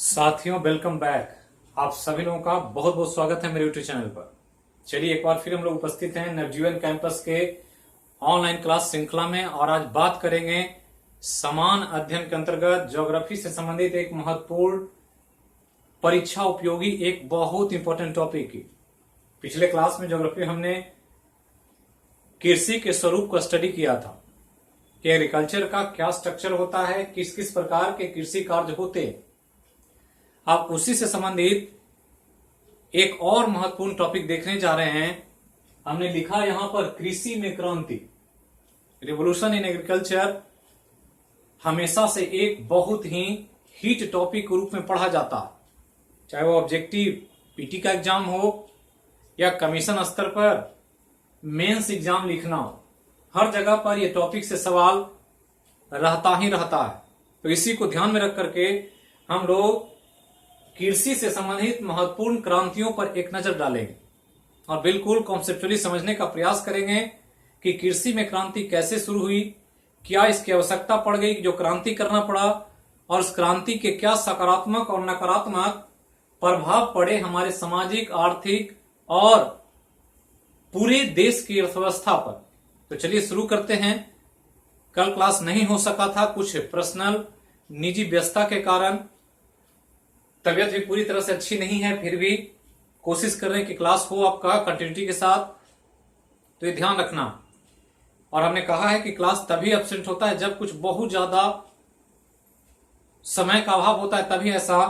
साथियों, welcome back. आप सभी लोगों का बहुत बहुत स्वागत है मेरे यूट्यूब चैनल पर। चलिए एक बार फिर हम लोग उपस्थित हैं नवजीवन कैंपस के ऑनलाइन क्लास श्रृंखला में और आज बात करेंगे समान अध्ययन के अंतर्गत ज्योग्राफी से संबंधित एक महत्वपूर्ण परीक्षा उपयोगी एक बहुत इंपॉर्टेंट टॉपिक की। पिछले क्लास में ज्योग्राफी हमने कृषि के स्वरूप का स्टडी किया था कि एग्रीकल्चर का क्या स्ट्रक्चर होता है, किस किस प्रकार के कृषि कार्य होते हैं। आप उसी से संबंधित एक और महत्वपूर्ण टॉपिक देखने जा रहे हैं। हमने लिखा यहां पर कृषि में क्रांति, रिवोल्यूशन इन एग्रीकल्चर हमेशा से एक बहुत ही हिट टॉपिक के रूप में पढ़ा जाता है, चाहे वो ऑब्जेक्टिव पीटी का एग्जाम हो या कमीशन स्तर पर मेंस एग्जाम लिखना हो, हर जगह पर यह टॉपिक से सवाल रहता ही रहता है। तो इसी को ध्यान में रख करके हम लोग कृषि से संबंधित महत्वपूर्ण क्रांतियों पर एक नजर डालेंगे और बिल्कुल कॉन्सेप्चुअली समझने का प्रयास करेंगे कि कृषि में क्रांति कैसे शुरू हुई, क्या इसकी आवश्यकता पड़ गई जो क्रांति करना पड़ा, और उस क्रांति के क्या सकारात्मक और नकारात्मक प्रभाव पड़े हमारे सामाजिक, आर्थिक और पूरे देश की अर्थव्यवस्था पर। तो चलिए शुरू करते हैं। कल क्लास नहीं हो सका था, कुछ पर्सनल निजी व्यस्तता के कारण, तबियत भी पूरी तरह से अच्छी नहीं है, फिर भी कोशिश कर रहे हैं कि क्लास हो आपका कंटिन्यूटी के साथ। तो ये ध्यान रखना। और हमने कहा है कि क्लास तभी एब्सेंट होता है जब कुछ बहुत ज्यादा समय का अभाव होता है, तभी ऐसा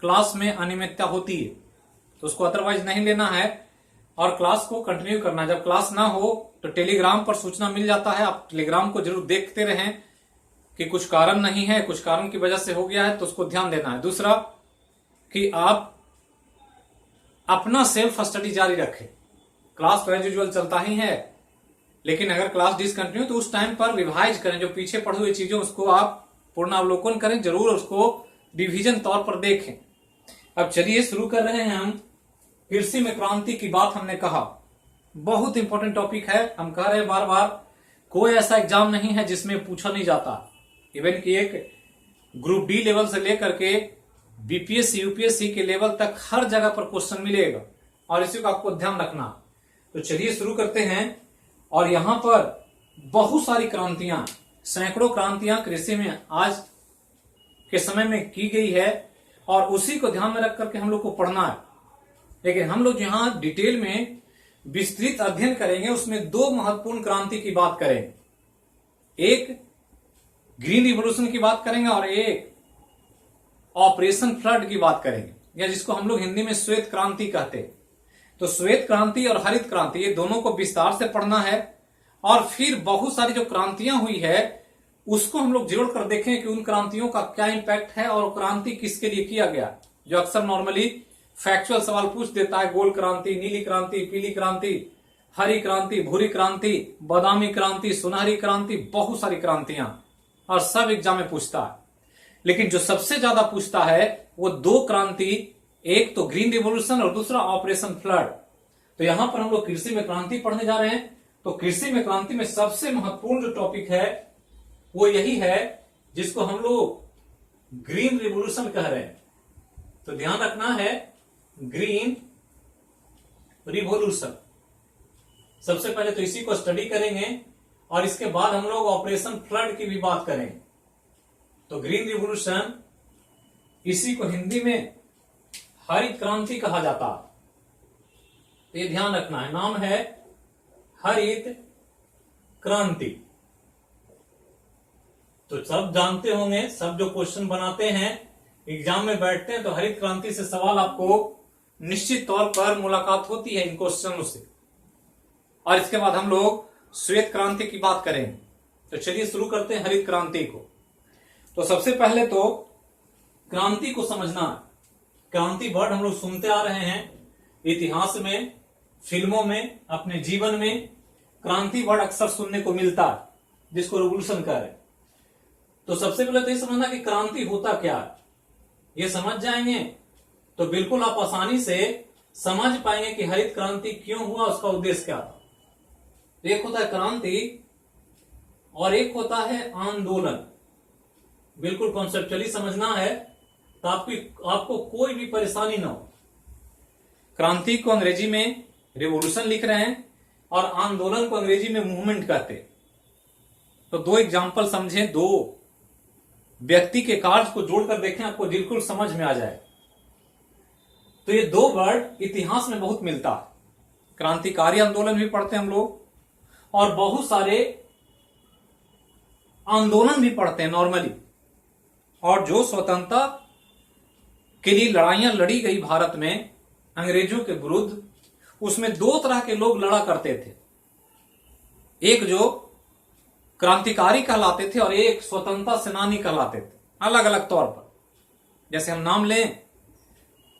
क्लास में अनियमितता होती है। तो उसको अदरवाइज नहीं लेना है और क्लास को कंटिन्यू करना है। जब क्लास ना हो तो टेलीग्राम पर सूचना मिल जाता है, आप टेलीग्राम को जरूर देखते रहें कि कुछ कारण नहीं है, कुछ कारण की वजह से हो गया है, तो उसको ध्यान देना है। दूसरा कि आप अपना सेल्फ स्टडी जारी रखें। क्लास तो एज यूजुअल चलता ही है, लेकिन अगर क्लास डिसकंटिन्यू तो उस टाइम पर रिवाइज करें, जो पीछे पढ़ी हुई चीजें उसको आप पूर्णावलोकन करें, जरूर उसको डिवीजन तौर पर देखें। अब चलिए शुरू कर रहे हैं हम। कृषि में क्रांति की बात हमने कहा, बहुत इंपॉर्टेंट टॉपिक है। हम कह रहे हैं बार बार, कोई ऐसा एग्जाम नहीं है जिसमें पूछा नहीं जाता। इवन कि एक ग्रुप डी लेवल से लेकर के बीपीएससी यूपीएससी के लेवल तक हर जगह पर क्वेश्चन मिलेगा और इसी को आपको ध्यान रखना। तो चलिए शुरू करते हैं। और यहां पर बहुत सारी क्रांतियां, सैकड़ों क्रांतियां कृषि में आज के समय में की गई है और उसी को ध्यान में रख करके हम लोग को पढ़ना है। लेकिन हम लोग यहां डिटेल में विस्तृत अध्ययन करेंगे, उसमें दो महत्वपूर्ण क्रांति की बात करेंगे। एक ग्रीन रिवोल्यूशन की बात करेंगे और एक ऑपरेशन फ्लड की बात करेंगे, या जिसको हम लोग हिंदी में श्वेत क्रांति कहते हैं। तो श्वेत क्रांति और हरित क्रांति, ये दोनों को विस्तार से पढ़ना है। और फिर बहुत सारी जो क्रांतियां हुई है उसको हम लोग जोड़ कर देखें कि उन क्रांतियों का क्या इंपैक्ट है और क्रांति किसके लिए किया गया। जो अक्सर नॉर्मली फैक्चुअल सवाल पूछ देता है, गोल क्रांति, नीली क्रांति, पीली क्रांति, हरी क्रांति, भूरी क्रांति, बादामी क्रांति, सुनहरी क्रांति, बहुत सारी क्रांतियां, और सब एग्जाम में पूछता है। लेकिन जो सबसे ज्यादा पूछता है वो दो क्रांति, एक तो ग्रीन रिवोल्यूशन और दूसरा ऑपरेशन फ्लड। तो यहां पर हम लोग कृषि में क्रांति पढ़ने जा रहे हैं। तो कृषि में क्रांति में सबसे महत्वपूर्ण जो टॉपिक है वो यही है जिसको हम लोग ग्रीन रिवोल्यूशन कह रहे हैं। तो ध्यान रखना है, ग्रीन रिवोल्यूशन। सबसे पहले तो इसी को स्टडी करेंगे और इसके बाद हम लोग ऑपरेशन फ्लड की भी बात करेंगे। तो ग्रीन रिवोल्यूशन, इसी को हिंदी में हरित क्रांति कहा जाता है। तो ये ध्यान रखना है, नाम है हरित क्रांति। तो सब जानते होंगे, सब जो क्वेश्चन बनाते हैं एग्जाम में बैठते हैं तो हरित क्रांति से सवाल आपको निश्चित तौर पर मुलाकात होती है इन क्वेश्चनों से। और इसके बाद हम लोग श्वेत क्रांति की बात करेंगे। तो चलिए शुरू करते हैं हरित क्रांति को। तो सबसे पहले तो क्रांति को समझना है। क्रांति वर्ड हम लोग सुनते आ रहे हैं इतिहास में, फिल्मों में, अपने जीवन में क्रांति वर्ड अक्सर सुनने को मिलता है, जिसको रिवोल्यूशन कह रहे हैं। तो सबसे पहले तो ये समझना कि क्रांति होता क्या है। ये समझ जाएंगे तो बिल्कुल आप आसानी से समझ पाएंगे कि हरित क्रांति क्यों हुआ, उसका उद्देश्य क्या था। एक होता है क्रांति और एक होता है आंदोलन। बिल्कुल कॉन्सेप्चुअली समझना है। तो आपको कोई भी परेशानी ना हो। क्रांति को अंग्रेजी में रिवोल्यूशन लिख रहे हैं और आंदोलन को अंग्रेजी में मूवमेंट कहते हैं। तो दो एग्जाम्पल समझें, दो व्यक्ति के कार्य को जोड़कर देखें, आपको बिल्कुल समझ में आ जाए। तो ये दो वर्ड इतिहास में बहुत मिलता है। क्रांतिकारी आंदोलन भी पढ़ते हैं हम लोग और बहुत सारे आंदोलन भी पढ़ते हैं नॉर्मली। और जो स्वतंत्रता के लिए लड़ाइयां लड़ी गई भारत में अंग्रेजों के विरुद्ध, उसमें दो तरह के लोग लड़ा करते थे। एक जो क्रांतिकारी कहलाते थे और एक स्वतंत्रता सेनानी कहलाते थे, अलग अलग तौर पर। जैसे हम नाम लें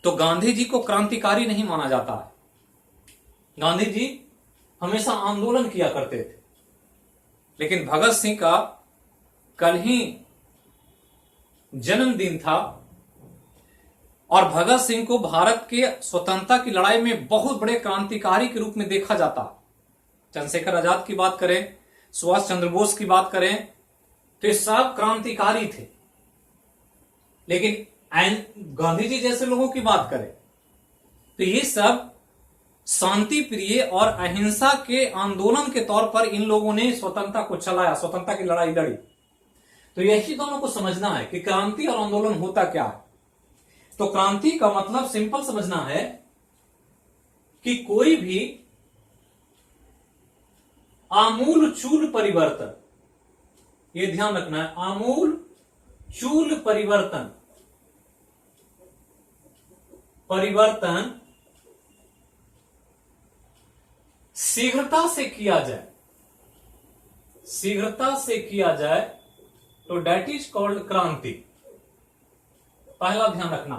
तो गांधी जी को क्रांतिकारी नहीं माना जाता है। गांधी जी हमेशा आंदोलन किया करते थे। लेकिन भगत सिंह का कल ही जन्मदिन था और भगत सिंह को भारत के स्वतंत्रता की लड़ाई में बहुत बड़े क्रांतिकारी के रूप में देखा जाता। चंद्रशेखर आजाद की बात करें, सुभाष चंद्र बोस की बात करें, तो ये सब क्रांतिकारी थे। लेकिन गांधी जी जैसे लोगों की बात करें तो ये सब शांति प्रिय और अहिंसा के आंदोलन के तौर पर इन लोगों ने स्वतंत्रता को चलाया, स्वतंत्रता की लड़ाई लड़ी। तो यही दोनों को समझना है कि क्रांति और आंदोलन होता क्या है। तो क्रांति का मतलब सिंपल समझना है कि कोई भी आमूल चूल परिवर्तन, ये ध्यान रखना है, आमूल चूल परिवर्तन शीघ्रता से किया जाए, शीघ्रता से किया जाए तो डेट इज कॉल्ड क्रांति। पहला ध्यान रखना।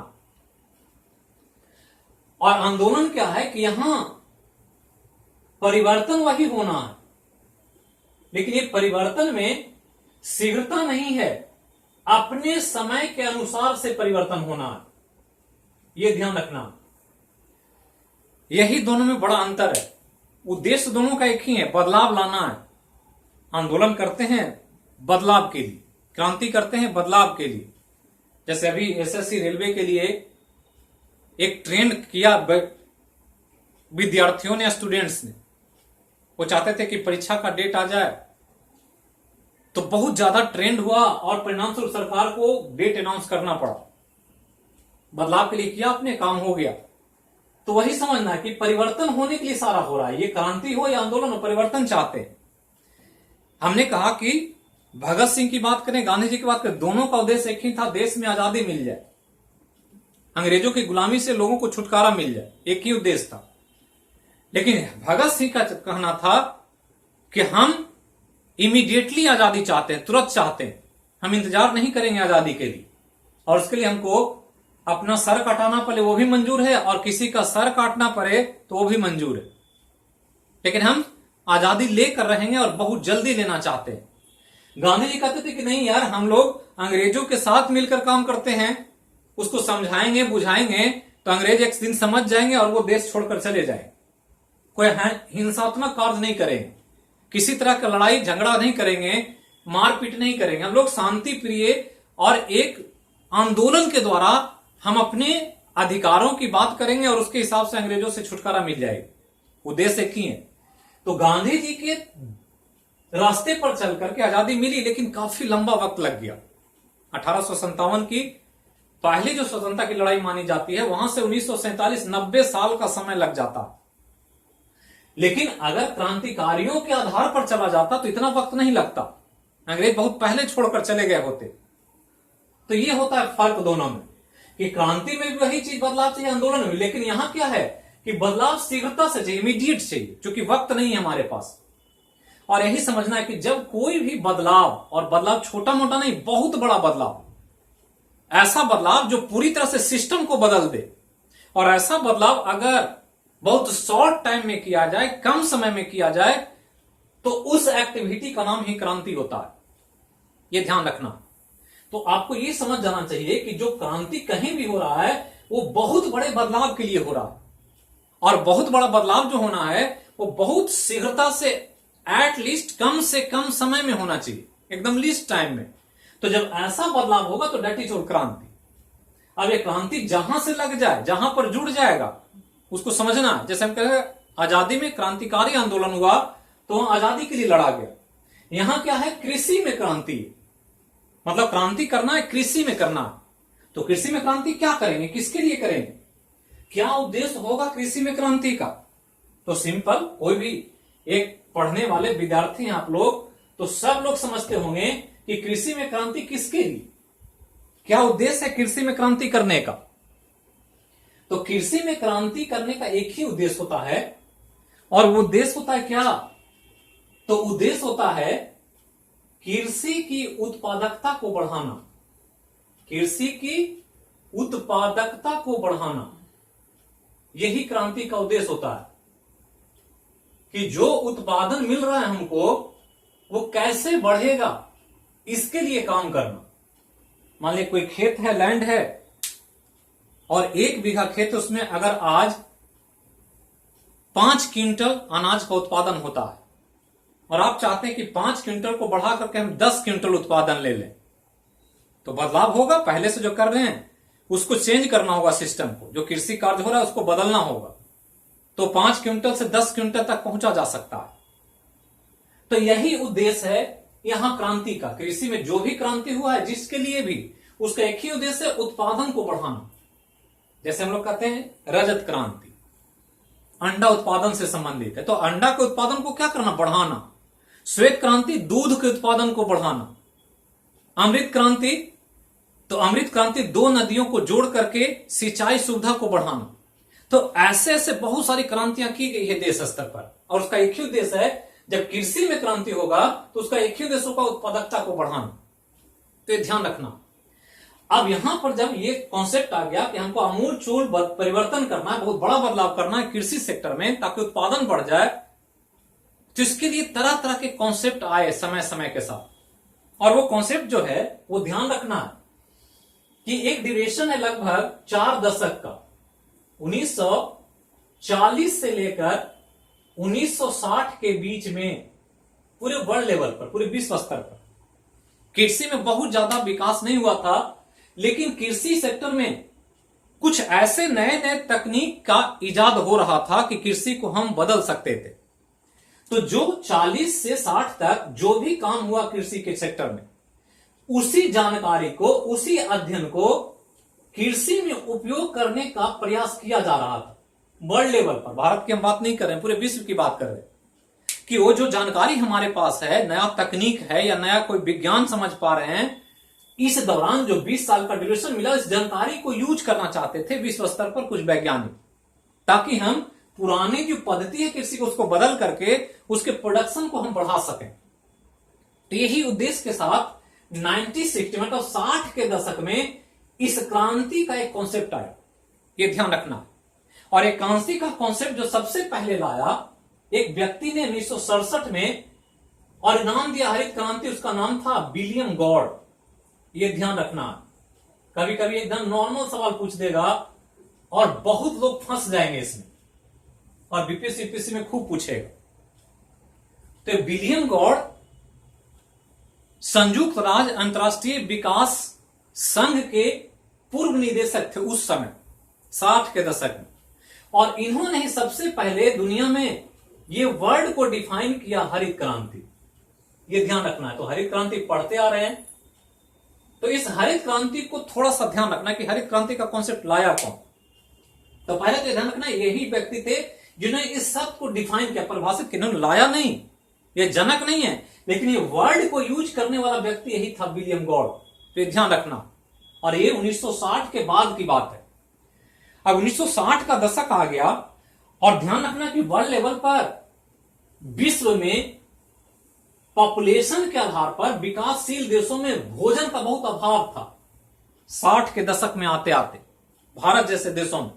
और आंदोलन क्या है कि यहां परिवर्तन वही होना है, लेकिन ये परिवर्तन में शीघ्रता नहीं है, अपने समय के अनुसार से परिवर्तन होना है। ये ध्यान रखना। यही दोनों में बड़ा अंतर है। उद्देश्य दोनों का एक ही है, बदलाव लाना है। आंदोलन करते हैं बदलाव के लिए, क्रांति करते हैं बदलाव के लिए। जैसे अभी एसएससी रेलवे के लिए एक ट्रेंड किया विद्यार्थियों ने, स्टूडेंट्स ने। वो चाहते थे कि परीक्षा का डेट आ जाए, तो बहुत ज्यादा ट्रेंड हुआ और परिणाम स्वरूप सरकार को डेट अनाउंस करना पड़ा। बदलाव के लिए किया, अपने काम हो गया। तो वही समझना है कि परिवर्तन होने के लिए सारा हो रहा है। ये क्रांति हो या आंदोलन हो, परिवर्तन चाहते हैं। हमने कहा कि भगत सिंह की बात करें, गांधी जी की बात करें, दोनों का उद्देश्य एक ही था, देश में आजादी मिल जाए, अंग्रेजों की गुलामी से लोगों को छुटकारा मिल जाए, एक ही उद्देश्य था। लेकिन भगत सिंह का कहना था कि हम इमीडिएटली आजादी चाहते हैं, तुरंत चाहते हैं, हम इंतजार नहीं करेंगे आजादी के लिए। और उसके लिए हमको अपना सर काटना पड़े वो भी मंजूर है, और किसी का सर काटना पड़े तो वो भी मंजूर है, लेकिन हम आजादी लेकर रहेंगे और बहुत जल्दी लेना चाहते हैं। गांधी जी कहते थे कि नहीं यार, हम लोग अंग्रेजों के साथ मिलकर काम करते हैं, उसको समझाएंगे बुझाएंगे तो अंग्रेज एक दिन समझ जाएंगे और वो देश छोड़कर चले जाएंगे। कोई हिंसात्मक कार्य नहीं करेंगे, किसी तरह का लड़ाई झगड़ा नहीं करेंगे, मारपीट नहीं करेंगे। हम लोग शांति प्रिय और एक आंदोलन के द्वारा हम अपने अधिकारों की बात करेंगे और उसके हिसाब से अंग्रेजों से छुटकारा मिल जाएगा। उद्देश्य एक ही है। तो गांधी जी के रास्ते पर चल करके आजादी मिली, लेकिन काफी लंबा वक्त लग गया। 1857 की पहली जो स्वतंत्रता की लड़ाई मानी जाती है, वहां से 1947 90 साल का समय लग जाता। लेकिन अगर क्रांतिकारियों के आधार पर चला जाता तो इतना वक्त नहीं लगता, अंग्रेज बहुत पहले छोड़कर चले गए होते। तो ये होता है फर्क दोनों में कि क्रांति में भी वही चीज बदलाव चाहिए, आंदोलन में। लेकिन यहां क्या है कि बदलाव शीघ्रता से चाहिए, इमीडिएट चाहिए, क्योंकि वक्त नहीं है हमारे पास। और यही समझना है कि जब कोई भी बदलाव, और बदलाव छोटा मोटा नहीं, बहुत बड़ा बदलाव, ऐसा बदलाव जो पूरी तरह से सिस्टम को बदल दे, और ऐसा बदलाव अगर बहुत शॉर्ट टाइम में किया जाए, कम समय में किया जाए, तो उस एक्टिविटी का नाम ही क्रांति होता है। यह ध्यान रखना। तो आपको यह समझ जाना चाहिए कि जो क्रांति कहीं भी हो रहा है वो बहुत बड़े बदलाव के लिए हो रहा है, और बहुत बड़ा बदलाव जो होना है वो बहुत शीघ्रता से, एटलीस्ट कम से कम समय में होना चाहिए, एकदम लीस्ट टाइम में। तो जब ऐसा बदलाव होगा तो डेट इज क्रांति। अब ये क्रांति जहां से लग जाए, जहां पर जुड़ जाएगा, उसको समझना है। जैसे हम कह रहे आजादी में क्रांतिकारी आंदोलन हुआ तो वहां आजादी के लिए लड़ा गया। यहां क्या है, कृषि में क्रांति, मतलब क्रांति करना है, कृषि में करना है। तो कृषि में क्रांति क्या करेंगे, किसके लिए करेंगे, क्या उद्देश्य होगा कृषि में क्रांति का? तो सिंपल, कोई भी एक पढ़ने वाले विद्यार्थी हैं आप लोग, तो सब लोग समझते होंगे कि कृषि में क्रांति किसके लिए, क्या उद्देश्य है कृषि में क्रांति करने का। तो कृषि में क्रांति करने का एक ही उद्देश्य होता है, और वो उद्देश्य होता है क्या? तो उद्देश्य होता है कृषि की उत्पादकता को बढ़ाना, कृषि की उत्पादकता को बढ़ाना, यही क्रांति का उद्देश्य होता है कि जो उत्पादन मिल रहा है हमको वो कैसे बढ़ेगा, इसके लिए काम करना। मान लीजिए कोई खेत है, लैंड है, और 1 बीघा खेत, उसमें अगर आज 5 क्विंटल अनाज का उत्पादन होता है और आप चाहते हैं कि 5 क्विंटल को बढ़ा करके हम 10 क्विंटल उत्पादन ले लें, तो बदलाव होगा। पहले से जो कर रहे हैं उसको चेंज करना होगा, सिस्टम को, जो कृषि कार्य हो रहा है उसको बदलना होगा, तो 5 क्विंटल से 10 क्विंटल तक पहुंचा जा सकता है। तो यही उद्देश्य है यहां क्रांति का। कृषि में जो भी क्रांति हुआ है, जिसके लिए भी, उसका एक ही उद्देश्य है, उत्पादन को बढ़ाना। जैसे हम लोग कहते हैं रजत क्रांति, अंडा उत्पादन से संबंधित है, तो अंडा के उत्पादन को क्या करना, बढ़ाना। श्वेत क्रांति, दूध के उत्पादन को बढ़ाना। अमृत क्रांति, तो अमृत क्रांति 2 नदियों को जोड़ करके सिंचाई सुविधा को बढ़ाना। तो ऐसे ऐसे बहुत सारी क्रांतियां की गई है देश स्तर पर, और उसका एक ही उद्देश्य है, जब कृषि में क्रांति होगा तो उसका एक ही उद्देश्य होगा, उत्पादकता को बढ़ाना। तो ये ध्यान रखना। अब यहां पर जब ये कॉन्सेप्ट आ गया कि हमको आमूलचूल परिवर्तन करना है, बहुत बड़ा बदलाव करना है कृषि सेक्टर में ताकि उत्पादन बढ़ जाए, तो इसके लिए तरह तरह के कॉन्सेप्ट आए समय समय के साथ। और वो कॉन्सेप्ट जो है वो ध्यान रखना है कि एक ड्यूरेशन है लगभग 4 दशक का, 1940 से लेकर 1960 के बीच में पूरे वर्ल्ड लेवल पर, पूरे विश्व स्तर पर कृषि में बहुत ज्यादा विकास नहीं हुआ था, लेकिन कृषि सेक्टर में कुछ ऐसे नए नए तकनीक का इजाद हो रहा था कि कृषि को हम बदल सकते थे। तो जो 40 से 60 तक जो भी काम हुआ कृषि के सेक्टर में, उसी जानकारी को, उसी अध्ययन को कृषि में उपयोग करने का प्रयास किया जा रहा था वर्ल्ड लेवल पर। भारत की हम बात नहीं कर रहे हैं, पूरे विश्व की बात कर रहे हैं कि वो जो जानकारी हमारे पास है, नया तकनीक है या नया कोई विज्ञान समझ पा रहे हैं, इस दौरान जो 20 साल का ड्यूरेशन मिला, इस जानकारी को यूज करना चाहते थे विश्व स्तर पर कुछ वैज्ञानिक, ताकि हम पुरानी जो पद्धति है कृषि को, उसको बदल करके उसके प्रोडक्शन को हम बढ़ा सकें। तो यही उद्देश्य के साथ 1960 मतलब 60 के दशक में इस क्रांति का एक कॉन्सेप्ट आया, ये ध्यान रखना। और एक क्रांति का कॉन्सेप्ट जो सबसे पहले लाया एक व्यक्ति ने 1967 में, और नाम दिया हरित क्रांति, उसका नाम था विलियम गॉड। ये ध्यान रखना, कभी कभी एकदम नॉर्मल सवाल पूछ देगा और बहुत लोग फंस जाएंगे इसमें, और बीपीएससी यूपीएससी में खूब पूछेगा। तो विलियम गॉड संयुक्त राज्य अंतरराष्ट्रीय विकास संघ के पूर्व निदेशक थे उस समय 60 के दशक में, और इन्होंने ही सबसे पहले दुनिया में ये वर्ड को डिफाइन किया, हरित क्रांति। ये ध्यान रखना है। तो हरित क्रांति पढ़ते आ रहे हैं, तो इस हरित क्रांति को थोड़ा सा ध्यान रखना कि हरित क्रांति का कॉन्सेप्ट लाया कौन। तो पहले तो ध्यान रखना यही व्यक्ति थे जिन्होंने इस शब्द को डिफाइन किया, परिभाषित किया। लाया नहीं, ये जनक नहीं है, लेकिन ये वर्ड को यूज करने वाला व्यक्ति यही था, विलियम गॉड। तो ध्यान रखना, और ये 1960 के बाद की बात है। अब 1960 का दशक आ गया, और ध्यान रखना कि वर्ल्ड लेवल पर विश्व में पॉपुलेशन के आधार पर विकासशील देशों में भोजन का बहुत अभाव था 60 के दशक में आते आते भारत जैसे देशों में।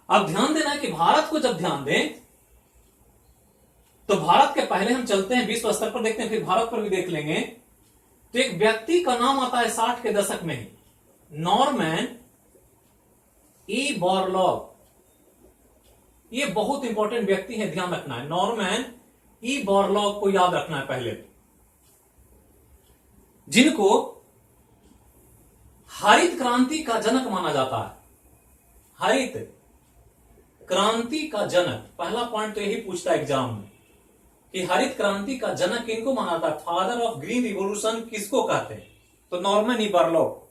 अब ध्यान देना कि भारत को जब ध्यान दें तो भारत के पहले हम चलते हैं विश्व स्तर पर, देखते हैं, फिर भारत पर भी देख लेंगे। तो एक व्यक्ति का नाम आता है 60 के दशक में ही, नॉर्मन ई बोरलॉग। ये बहुत इंपॉर्टेंट व्यक्ति है, ध्यान रखना है। नॉर्मन ई बोरलॉग को याद रखना है पहले, जिनको हरित क्रांति का जनक माना जाता है। हरित क्रांति का जनक, पहला पॉइंट तो यही पूछता है एग्जाम में कि हरित क्रांति का जनक किनको माना जाता है, फादर ऑफ ग्रीन रिवोल्यूशन किसको कहते हैं, तो नॉर्मन ई बोरलॉग।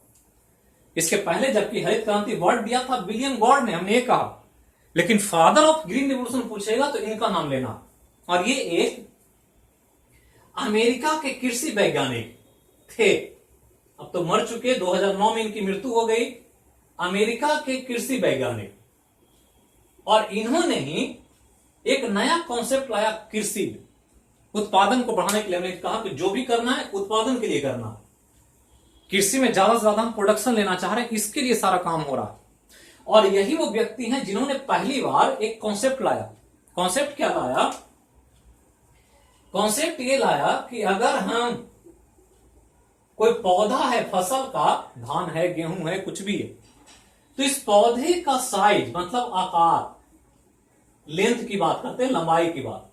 इसके पहले जबकि हरित क्रांति वर्ड दिया था विलियम गॉर्ड ने, हमने ये कहा, लेकिन फादर ऑफ ग्रीन रिवोल्यूशन पूछेगा तो इनका नाम लेना। और ये एक अमेरिका के कृषि वैज्ञानिक थे, अब तो मर चुके, 2009 में इनकी मृत्यु हो गई। अमेरिका के कृषि वैज्ञानिक, और इन्होंने ही एक नया कॉन्सेप्ट लाया कृषि उत्पादन को बढ़ाने के लिए। हमने कहा कि जो भी करना है उत्पादन के लिए करना है, कृषि में ज्यादा से ज्यादा हम प्रोडक्शन लेना चाह रहे हैं, इसके लिए सारा काम हो रहा है। और यही वो व्यक्ति हैं जिन्होंने पहली बार एक कॉन्सेप्ट लाया। कॉन्सेप्ट क्या लाया? कॉन्सेप्ट ये लाया कि अगर हम कोई पौधा है, फसल का, धान है, गेहूं है, कुछ भी है, तो इस पौधे का साइज मतलब आकार, लेंथ की बात करते हैं, लंबाई की बात,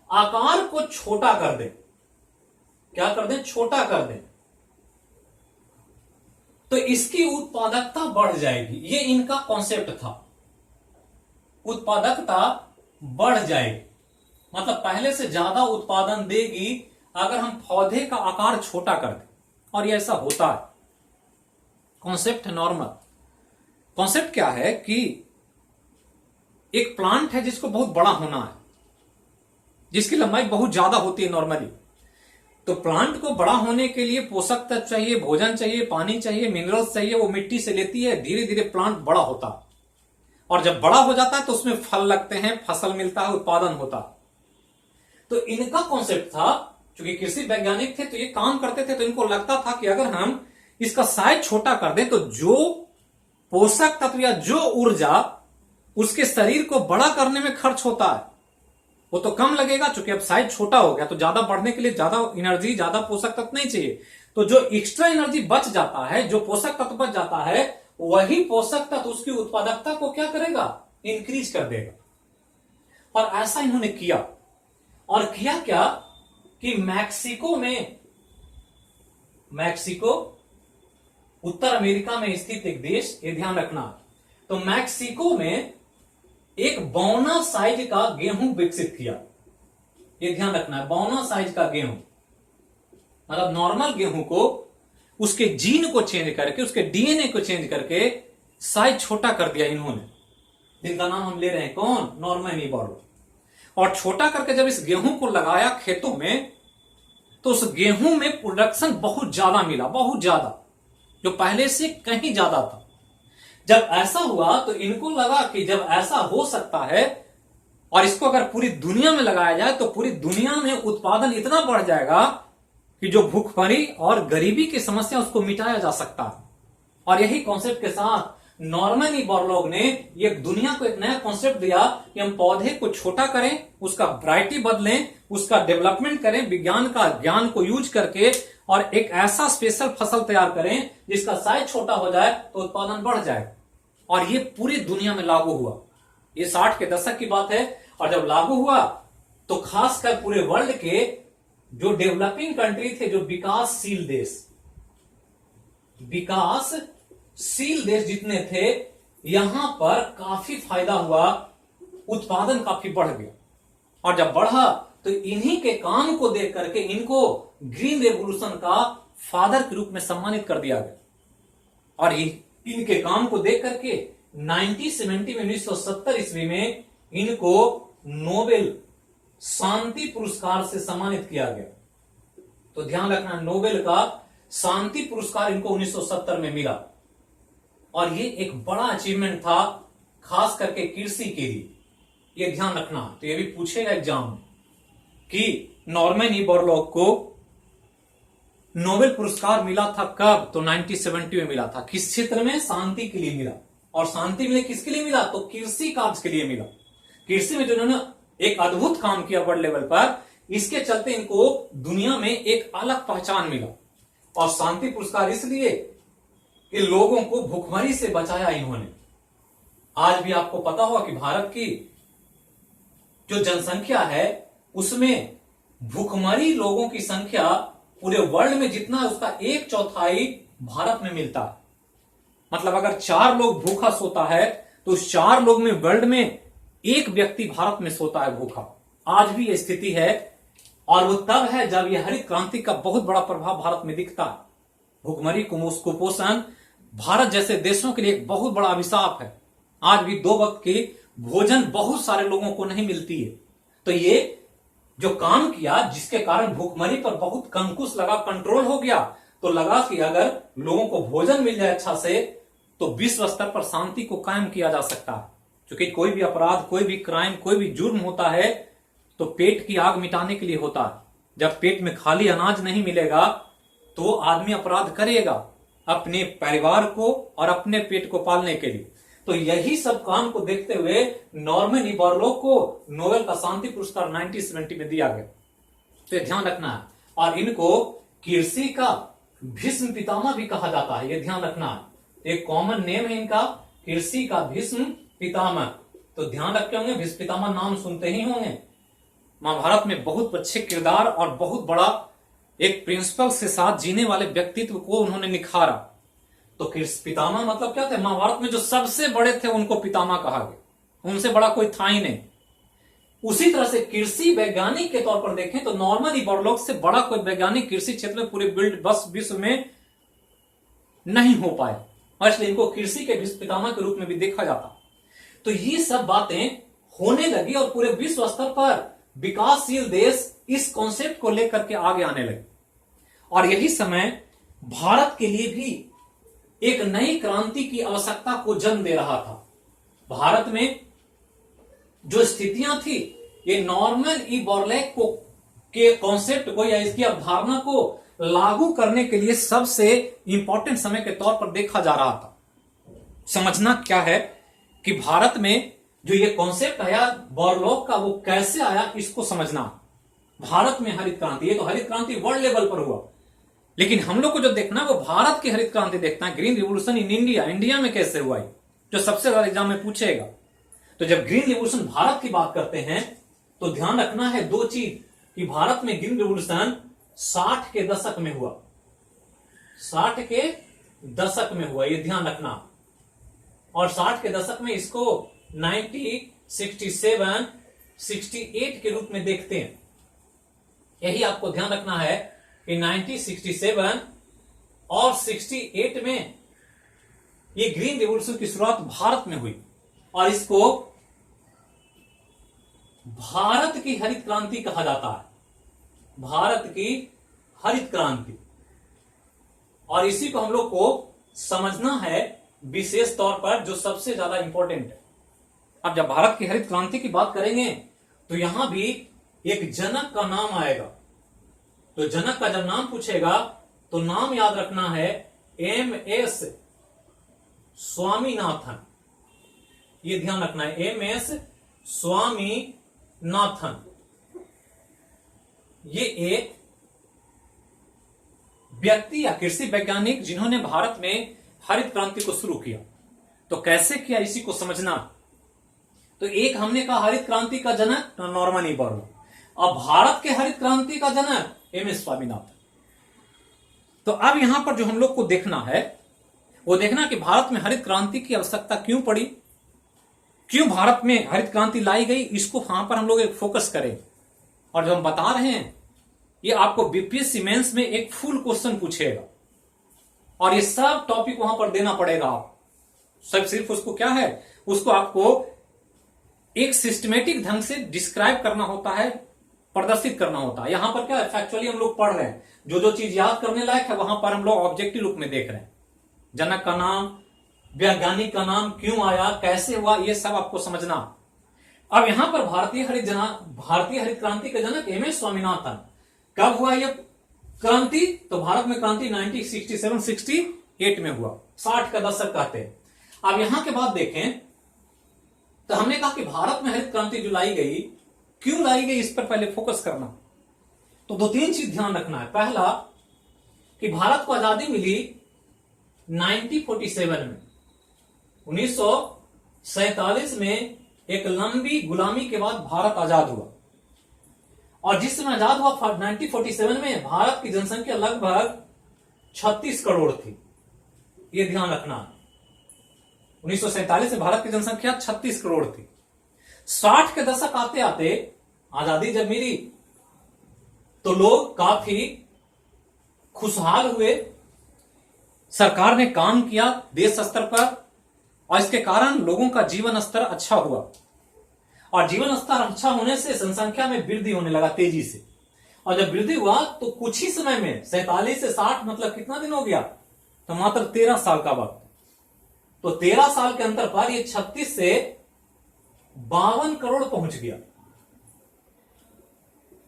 आकार को छोटा कर दे। क्या कर दें? छोटा कर दें, तो इसकी उत्पादकता बढ़ जाएगी। ये इनका कॉन्सेप्ट था, उत्पादकता बढ़ जाएगी, मतलब पहले से ज्यादा उत्पादन देगी अगर हम पौधे का आकार छोटा कर दें। और ये ऐसा होता है। कॉन्सेप्ट है नॉर्मल। कॉन्सेप्ट क्या है कि एक प्लांट है जिसको बहुत बड़ा होना है, जिसकी लंबाई बहुत ज्यादा होती है नॉर्मली, तो प्लांट को बड़ा होने के लिए पोषक तत्व चाहिए, भोजन चाहिए, पानी चाहिए, मिनरल्स चाहिए, वो मिट्टी से लेती है, धीरे धीरे प्लांट बड़ा होता है। और जब बड़ा हो जाता है तो उसमें फल लगते हैं, फसल मिलता है, उत्पादन होता है। तो इनका कॉन्सेप्ट था, क्योंकि कृषि वैज्ञानिक थे तो ये काम करते थे, तो इनको लगता था कि अगर हम इसका साइज छोटा कर दें तो जो पोषक तत्व या जो ऊर्जा उसके शरीर को बड़ा करने में खर्च होता है वो तो कम लगेगा, क्योंकि अब साइज छोटा हो गया तो ज्यादा बढ़ने के लिए ज्यादा एनर्जी, ज्यादा पोषक तत्व नहीं चाहिए। तो जो एक्स्ट्रा एनर्जी बच जाता है, जो पोषक तत्व बच जाता है, वही पोषक तत्व उसकी उत्पादकता को क्या करेगा? इंक्रीज कर देगा। और ऐसा इन्होंने किया। और किया क्या कि मैक्सिको उत्तर अमेरिका में स्थित एक देश, ये ध्यान रखना, तो मैक्सिको में एक बौना साइज का गेहूं विकसित किया। ये ध्यान रखना है, बौना साइज का गेहूं, मतलब नॉर्मल गेहूं को उसके जीन को चेंज करके, उसके डीएनए को चेंज करके साइज छोटा कर दिया इन्होंने, जिनका नाम हम ले रहे हैं कौन? Norman E Borlaug. और छोटा करके जब इस गेहूं को लगाया खेतों में, तो उस गेहूं में प्रोडक्शन बहुत ज्यादा मिला, बहुत ज्यादा, जो पहले से कहीं ज्यादा था। जब ऐसा हुआ तो इनको लगा कि जब ऐसा हो सकता है और इसको अगर पूरी दुनिया में लगाया जाए तो पूरी दुनिया में उत्पादन इतना बढ़ जाएगा कि जो भूखमरी और गरीबी की समस्या उसको मिटाया जा सकता है। और यही कॉन्सेप्ट के साथ नॉर्मन ई बोरलॉग ने ये दुनिया को एक नया कॉन्सेप्ट दिया कि हम पौधे को छोटा करें, उसका वैरायटी बदलें, उसका डेवलपमेंट करें, विज्ञान का ज्ञान को यूज करके, और एक ऐसा स्पेशल फसल तैयार करें जिसका साइज छोटा हो जाए तो उत्पादन बढ़ जाए। और ये पूरी दुनिया में लागू हुआ। ये 60 के दशक की बात है। और जब लागू हुआ तो खासकर पूरे वर्ल्ड के जो डेवलपिंग कंट्री थे, जो विकासशील देश जितने थे, यहां पर काफी फायदा हुआ, उत्पादन काफी बढ़ गया। और जब बढ़ा तो इन्हीं के काम को देख करके इनको ग्रीन रेवोल्यूशन का फादर के रूप में सम्मानित कर दिया गया। और इनके काम को देख करके 1970 ईस्वी में इनको नोबेल शांति पुरस्कार से सम्मानित किया गया। तो ध्यान रखना, नोबेल का शांति पुरस्कार इनको 1970 में मिला। और ये एक बड़ा अचीवमेंट था, खास करके कृषि के लिए। ये ध्यान रखना, तो ये भी पूछेगा एग्जाम में कि नॉर्मन ई बोरलॉग को नोबेल पुरस्कार मिला था कब? तो 1970 में मिला था। किस क्षेत्र में? शांति के लिए मिला। और शांति मिले किसके लिए मिला? तो कृषि कार्य के लिए मिला। कृषि में जो इन्होंने एक अद्भुत काम किया वर्ल्ड लेवल पर, इसके चलते इनको दुनिया में एक अलग पहचान मिला। और शांति पुरस्कार इसलिए कि लोगों को भूखमरी से बचाया इन्होंने। आज भी आपको पता होगा कि भारत की जो जनसंख्या है उसमें भूखमरी लोगों की संख्या पूरे वर्ल्ड में जितना है उसका 1/4 भारत में मिलता है। मतलब अगर 4 लोग भूखा सोता है तो उस 4 लोग में वर्ल्ड में एक व्यक्ति भारत में सोता है भूखा। आज भी यह स्थिति है, और वो तब है जब यह हरित क्रांति का बहुत बड़ा प्रभाव भारत में दिखता है। भूखमरी, कुपोषण भारत जैसे देशों के लिए एक बहुत बड़ा अभिशाप है। आज भी 2 वक्त की भोजन बहुत सारे लोगों को नहीं मिलती है। तो ये जो काम किया, जिसके कारण भूखमरी पर बहुत कंकुश लगा, कंट्रोल हो गया, तो लगा कि अगर लोगों को भोजन मिल जाए अच्छा से तो विश्व स्तर पर शांति को कायम किया जा सकता है। क्योंकि कोई भी अपराध, कोई भी क्राइम, कोई भी जुर्म होता है तो पेट की आग मिटाने के लिए होता है। जब पेट में खाली अनाज नहीं मिलेगा तो आदमी अपराध करेगा अपने परिवार को और अपने पेट को पालने के लिए। तो यही सब काम को देखते हुए नॉर्मन बोरलॉग को नोबेल का शांति पुरस्कार 1970 में दिया गया। तो ये ध्यान रखना है। और इनको कृषि का भीष्म पितामह भी कहा जाता है, ये ध्यान रखना है। एक कॉमन नेम है इनका, कृषि का भीष्म पितामह। तो ध्यान रखे होंगे, भीष्म पितामह नाम सुनते ही होंगे। महाभारत में बहुत अच्छे किरदार और बहुत बड़ा एक प्रिंसिपल से साथ जीने वाले व्यक्तित्व को उन्होंने निखारा। तो पितामह मतलब क्या थे? महाभारत में जो सबसे बड़े थे उनको पितामह कहा गया, उनसे बड़ा कोई था ही नहीं। उसी तरह से कृषि वैज्ञानिक के तौर पर देखें तो नॉर्मन बोरलॉग से बड़ा कोई वैज्ञानिक कृषि क्षेत्र में पूरे विश्व में नहीं हो पाए, और इसलिए इनको कृषि के पितामह के रूप में भी देखा जाता। तो ये सब बातें होने लगी और पूरे विश्व स्तर पर विकासशील देश इस कॉन्सेप्ट को लेकर के आगे आने लगे। और यही समय भारत के लिए भी एक नई क्रांति की आवश्यकता को जन्म दे रहा था। भारत में जो स्थितियां थी, ये नॉर्मन बोरलॉग को के कॉन्सेप्ट को या इसकी अवधारणा को लागू करने के लिए सबसे इंपॉर्टेंट समय के तौर पर देखा जा रहा था। समझना क्या है कि भारत में जो ये कॉन्सेप्ट आया बोरलॉग का, वो कैसे आया, इसको समझना। भारत में हरित क्रांति, ये तो हरित क्रांति वर्ल्ड लेवल पर हुआ, लेकिन हम लोग को जो देखना है वो भारत की हरित क्रांति देखना है। Green revolution in India, India में कैसे हुआ, जो सबसे ज्यादा एग्जाम में पूछेगा। तो जब ग्रीन रिवोल्यूशन भारत की बात करते हैं तो ध्यान रखना है 2 चीज, कि भारत में ग्रीन रिवोल्यूशन 60 के दशक में हुआ, 60 के दशक में हुआ, ये ध्यान रखना। और 60 के दशक में इसको 1967, 68 के रूप में देखते हैं। यही आपको ध्यान रखना है कि 1967 और 68 में ये ग्रीन रिवोल्यूशन की शुरुआत भारत में हुई, और इसको भारत की हरित क्रांति कहा जाता है, भारत की हरित क्रांति। और इसी को हम लोग को समझना है विशेष तौर पर, जो सबसे ज्यादा इंपॉर्टेंट है। अब जब भारत की हरित क्रांति की बात करेंगे तो यहां भी एक जनक का नाम आएगा। तो जनक का जब नाम पूछेगा तो नाम याद रखना है MS स्वामीनाथन, ये ध्यान रखना है, MS स्वामीनाथन। ये एक व्यक्ति या कृषि वैज्ञानिक जिन्होंने भारत में हरित क्रांति को शुरू किया। तो कैसे किया, इसी को समझना। तो एक हमने कहा हरित क्रांति का जनक नॉर्मन बोरलॉग, अब भारत के हरित क्रांति का जनक MS स्वामीनाथन। तो अब यहां पर जो हम लोग को देखना है वो देखना कि भारत में हरित क्रांति की आवश्यकता क्यों पड़ी, क्यों भारत में हरित क्रांति लाई गई, इसको वहां पर हम लोग एक फोकस करें। और जो हम बता रहे हैं ये आपको बीपीएससी मेंस में एक फुल क्वेश्चन पूछेगा, और ये सब टॉपिक वहां पर देना पड़ेगा। आप सब सिर्फ उसको क्या है, उसको आपको एक सिस्टमेटिक ढंग से डिस्क्राइब करना होता है, प्रदर्शित करना होता है। यहां पर क्या है, फैक्चुअली हम लोग पढ़ रहे हैं, जो चीज याद करने लायक है वहां पर हम लोग ऑब्जेक्टिव रूप में देख रहे हैं। जनक का नाम, वैज्ञानिक का नाम क्यों आया, कैसे हुआ, ये सब आपको समझना। अब यहां पर भारतीय हरित क्रांति के जनक MS स्वामीनाथन। कब हुआ यह क्रांति? तो भारत में क्रांति 1967-68 में हुआ, 60 का दशक कहते हैं। अब यहां के बाद देखें तो हमने कहा कि भारत में हरित क्रांति जो लाई गई, क्यों लाई गई, इस पर पहले फोकस करना। तो 2-3 चीज ध्यान रखना है। पहला कि भारत को आजादी मिली 1947 में, 1947 में एक लंबी गुलामी के बाद भारत आजाद हुआ। और जिस समय आजाद हुआ 1947 में भारत की जनसंख्या लगभग 36 करोड़ थी, ये ध्यान रखना। 1947 में भारत की जनसंख्या 36 करोड़ थी। 60 के दशक आते आते आजादी जब मिली तो लोग काफी खुशहाल हुए, सरकार ने काम किया देश स्तर पर और इसके कारण लोगों का जीवन स्तर अच्छा हुआ और जीवन स्तर अच्छा होने से जनसंख्या में वृद्धि होने लगा तेजी से। और जब वृद्धि हुआ तो कुछ ही समय में 47 से 60 मतलब कितना दिन हो गया, तो मात्र 13 साल का वक्त। तो 13 साल के अंतर पर ये 36 से 52 करोड़ पहुंच गया।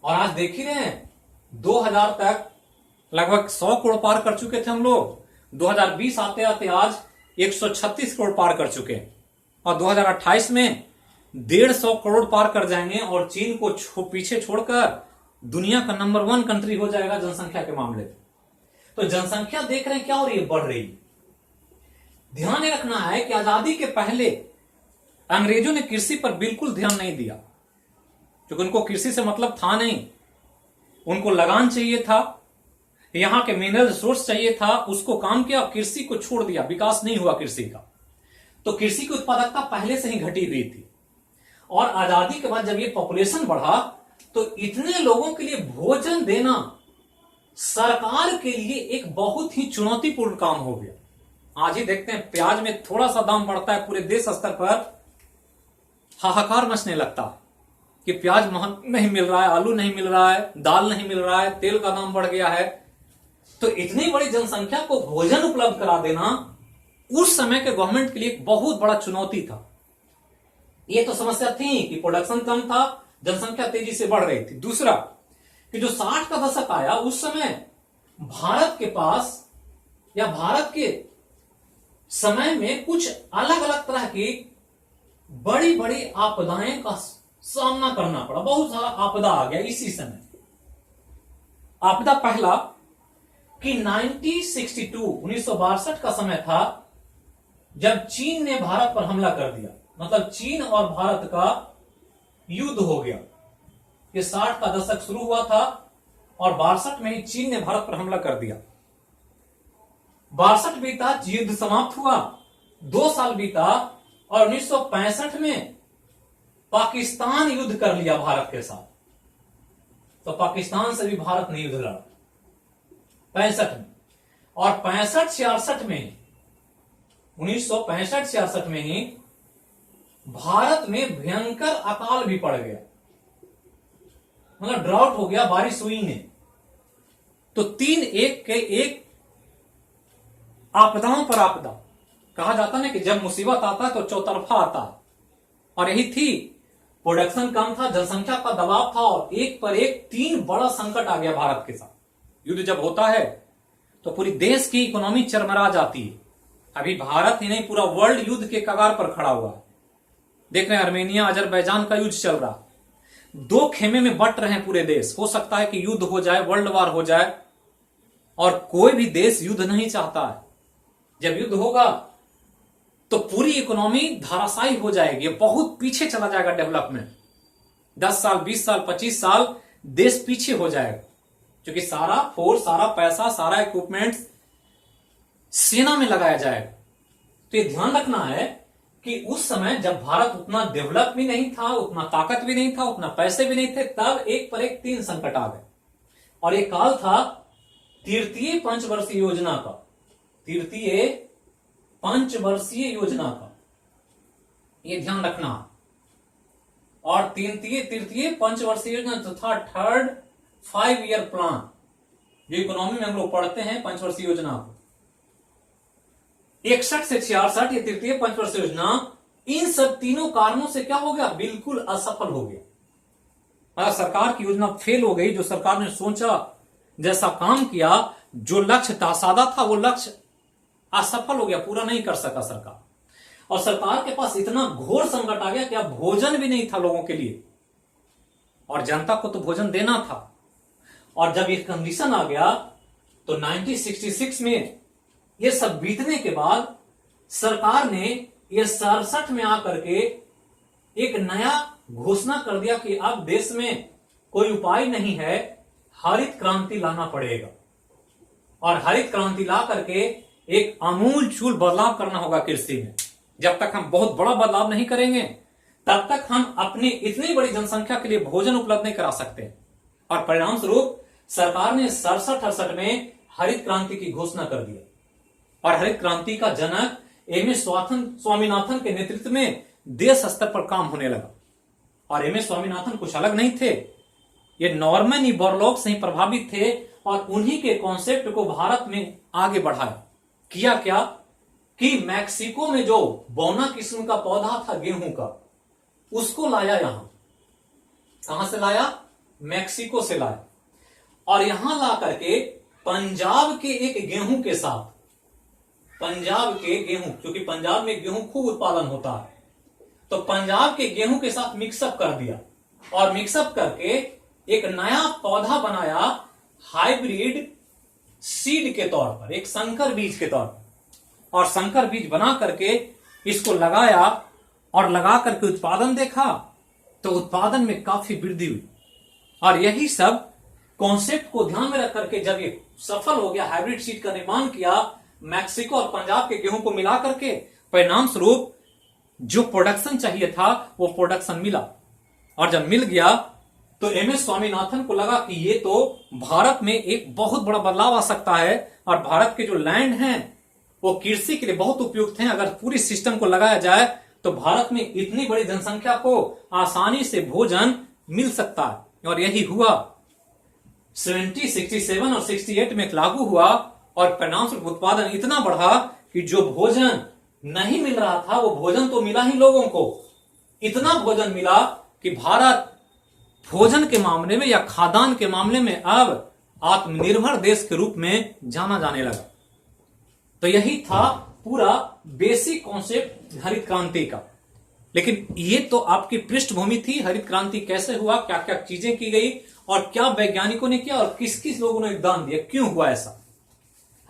और आज देख ही रहे हैं 2000 तक लगभग 100 करोड़ पार कर चुके थे हम लोग। 2020 आते आते आज 136 करोड़ पार कर चुके हैं और 2028 में 150 करोड़ पार कर जाएंगे और चीन को पीछे छोड़कर दुनिया का नंबर 1 कंट्री हो जाएगा जनसंख्या के मामले में। तो जनसंख्या देख रहे हैं क्या हो रही है, बढ़ रही है। ध्यान रखना है कि आजादी के पहले अंग्रेजों ने कृषि पर बिल्कुल ध्यान नहीं दिया, क्योंकि उनको कृषि से मतलब था नहीं। उनको लगान चाहिए था, यहां के मिनरल रिसोर्स चाहिए था, उसको काम किया, कृषि को छोड़ दिया, विकास नहीं हुआ कृषि का। तो कृषि की उत्पादकता पहले से ही घटी हुई थी और आजादी के बाद जब ये पॉपुलेशन बढ़ा तो इतने लोगों के लिए भोजन देना सरकार के लिए एक बहुत ही चुनौतीपूर्ण काम हो गया। आज ही देखते हैं प्याज में थोड़ा सा दाम बढ़ता है, पूरे देश स्तर पर हाहाकार मचने लगता है कि प्याज महंगा नहीं मिल रहा है, आलू नहीं मिल रहा है, दाल नहीं मिल रहा है, तेल का दाम बढ़ गया है। तो इतनी बड़ी जनसंख्या को भोजन उपलब्ध करा देना उस समय के गवर्नमेंट के लिए एक बहुत बड़ा चुनौती था। ये तो समस्या थी कि प्रोडक्शन कम था, जनसंख्या तेजी से बढ़ रही थी। दूसरा कि जो 60 का दशक आया उस समय भारत के पास या भारत के समय में कुछ अलग अलग तरह की बड़ी बड़ी आपदाएं का सामना करना पड़ा। बहुत सारा आपदा आ गया इसी समय। आपदा पहला कि 1962 का समय था जब चीन ने भारत पर हमला कर दिया। मतलब चीन और भारत का युद्ध हो गया। ये 60 का दशक शुरू हुआ था और 62 में ही चीन ने भारत पर हमला कर दिया। 62 बीता, युद्ध समाप्त हुआ, 2 साल बीता और 1965 में पाकिस्तान युद्ध कर लिया भारत के साथ। तो पाकिस्तान से भी भारत ने युद्ध लड़ा 65 में। और 65-66 में 1965-66 में ही भारत में भयंकर अकाल भी पड़ गया, मतलब ड्राउट हो गया, बारिश हुई नहीं। तो 3 एक के एक आपदाओं पर आपदा। कहा जाता है ना कि जब मुसीबत आता है तो चौतरफा आता है, और यही थी। प्रोडक्शन कम था, जनसंख्या का दबाव था और एक पर एक 3 बड़ा संकट आ गया भारत के साथ। युद्ध जब होता है तो पूरी देश की इकोनॉमी चरमरा जाती है। अभी भारत ही नहीं, पूरा वर्ल्ड युद्ध के कगार पर खड़ा हुआ है। देख रहे हैं अर्मेनिया अजरबैजान का युद्ध चल रहा, 2 खेमे में बट रहे हैं पूरे देश। हो सकता है कि युद्ध हो जाए, वर्ल्ड वार हो जाए, और कोई भी देश युद्ध नहीं चाहता है। जब युद्ध होगा तो पूरी इकोनॉमी धाराशायी हो जाएगी, बहुत पीछे चला जाएगा डेवलपमेंट। 10 साल, 20 साल, 25 साल देश पीछे हो जाएगा, क्योंकि सारा फोर्स, सारा पैसा, सारा इक्विपमेंट सेना में लगाया जाएगा। तो ये ध्यान रखना है कि उस समय जब भारत उतना डेवलप भी नहीं था, उतना ताकत भी नहीं था, उतना पैसे भी नहीं थे, तब एक पर एक 3 संकट आ गए। और ये काल था तृतीय पंचवर्षीय योजना का। तृतीय पंचवर्षीय योजना का ये ध्यान रखना। और तृतीय पंचवर्षीय योजना तथा थर्ड 5 ईयर प्लान, जो इकोनॉमी में हम लोग पढ़ते हैं पंचवर्षीय योजना को, 61 से 66 ये तृतीय पंचवर्षीय योजना, इन सब तीनों कारणों से क्या हो गया, बिल्कुल असफल हो गया। सरकार की योजना फेल हो गई। जो सरकार ने सोचा, जैसा काम किया, जो लक्ष्य था, सादा था, वो लक्ष्य असफल हो गया, पूरा नहीं कर सका सरकार। और सरकार के पास इतना घोर संकट आ गया कि अब भोजन भी नहीं था लोगों के लिए, और जनता को तो भोजन देना था। और जब ये कंडीशन आ गया तो 1966 में ये सब बीतने के बाद सरकार ने ये 67 में आकर के एक नया घोषणा कर दिया कि अब देश में कोई उपाय नहीं है, हरित क्रांति लाना पड़ेगा। और हरित क्रांति ला करके एक आमूल चूल बदलाव करना होगा कृषि में। जब तक हम बहुत बड़ा बदलाव नहीं करेंगे तब तक हम अपनी इतनी बड़ी जनसंख्या के लिए भोजन उपलब्ध नहीं करा सकते। और परिणाम स्वरूप सरकार ने 67-68 में हरित क्रांति की घोषणा कर दी और हरित क्रांति का जनक एमएस स्वामीनाथन के नेतृत्व में देश स्तर पर काम होने लगा। और एमएस स्वामीनाथन कुछ अलग नहीं थे, ये नॉर्मन बोरलॉग से ही प्रभावित थे और उन्हीं के कॉन्सेप्ट को भारत में आगे बढ़ाया। किया क्या कि मैक्सिको में जो बौना किस्म का पौधा था गेहूं का, उसको लाया यहां। कहां से लाया? मैक्सिको से लाया। और यहां ला करके पंजाब के एक गेहूं के साथ, पंजाब के गेहूं, क्योंकि पंजाब में गेहूं खूब उत्पादन होता है, तो पंजाब के गेहूं के साथ मिक्सअप कर दिया और मिक्सअप करके एक नया पौधा बनाया हाइब्रिड सीड के तौर पर, एक संकर बीज के तौर पर। और संकर बीज बना करके इसको लगाया और लगा करके उत्पादन देखा तो उत्पादन में काफी वृद्धि हुई। और यही सब कॉन्सेप्ट को ध्यान में रख करके जब ये सफल हो गया, हाइब्रिड सीड का निर्माण किया मैक्सिको और पंजाब के गेहूं को मिला करके, परिणाम स्वरूप जो प्रोडक्शन चाहिए था वो प्रोडक्शन मिला। और जब मिल गया तो एमएस स्वामीनाथन को लगा कि ये तो भारत में एक बहुत बड़ा बदलाव आ सकता है और भारत के जो लैंड हैं वो कृषि के लिए बहुत उपयुक्त हैं। अगर पूरी सिस्टम को लगाया जाए तो भारत में इतनी बड़ी जनसंख्या को आसानी से भोजन मिल सकता है। और यही हुआ। 70, 67 और 68 में लागू हुआ और परिणाम स्वरूप उत्पादन इतना बढ़ा कि जो भोजन नहीं मिल रहा था वो भोजन तो मिला ही लोगों को। इतना भोजन मिला कि भारत भोजन के मामले में या खाद्यान्न के मामले में अब आत्मनिर्भर देश के रूप में जाना जाने लगा। तो यही था पूरा बेसिक कॉन्सेप्ट हरित क्रांति का। लेकिन ये तो आपकी पृष्ठभूमि थी, हरित क्रांति कैसे हुआ, क्या क्या चीजें की गई और क्या वैज्ञानिकों ने किया और किस किस लोगों ने योगदान दिया, क्यों हुआ ऐसा।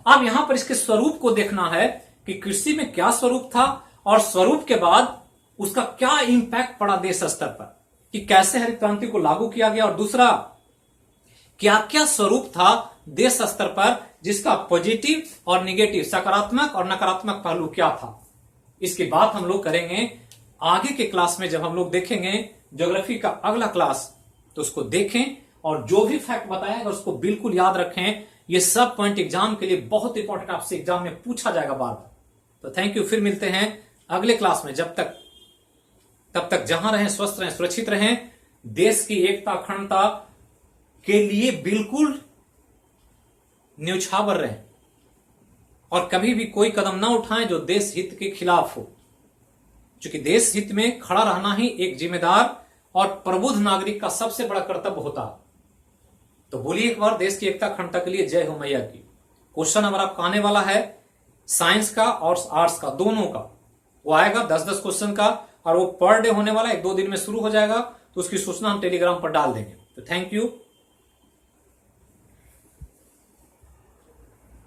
अब यहां पर इसके स्वरूप को देखना है कि कृषि में क्या स्वरूप था और स्वरूप के बाद उसका क्या इंपैक्ट पड़ा देश स्तर पर, कि कैसे हरित क्रांति को लागू किया गया और दूसरा क्या क्या स्वरूप था देश स्तर पर जिसका पॉजिटिव और निगेटिव, सकारात्मक और नकारात्मक पहलू क्या था। इसकी बात हम लोग करेंगे आगे के क्लास में। जब हम लोग देखेंगे ज्योग्राफी का अगला क्लास तो उसको देखें और जो भी फैक्ट बताया उसको बिल्कुल याद रखें। ये सब पॉइंट एग्जाम के लिए बहुत इंपॉर्टेंट, आपसे एग्जाम में पूछा जाएगा बार बार। तो थैंक यू, फिर मिलते हैं अगले क्लास में। तब तक जहां रहें स्वस्थ रहें, सुरक्षित रहें, देश की एकता अखंडता के लिए बिल्कुल न्यौछावर रहें और कभी भी कोई कदम ना उठाएं जो देश हित के खिलाफ हो, क्योंकि देश हित में खड़ा रहना ही एक जिम्मेदार और प्रबुद्ध नागरिक का सबसे बड़ा कर्तव्य होता है। तो बोलिए एक बार, देश की एकता अखंडता के लिए जय हो मैया की। क्वेश्चन हमारा आने वाला है साइंस का और आर्ट्स का, दोनों का। वो आएगा 10-10 क्वेश्चन का और वो पर डे होने वाला, 1-2 दिन में शुरू हो जाएगा। तो उसकी सूचना हम टेलीग्राम पर डाल देंगे। तो थैंक यू।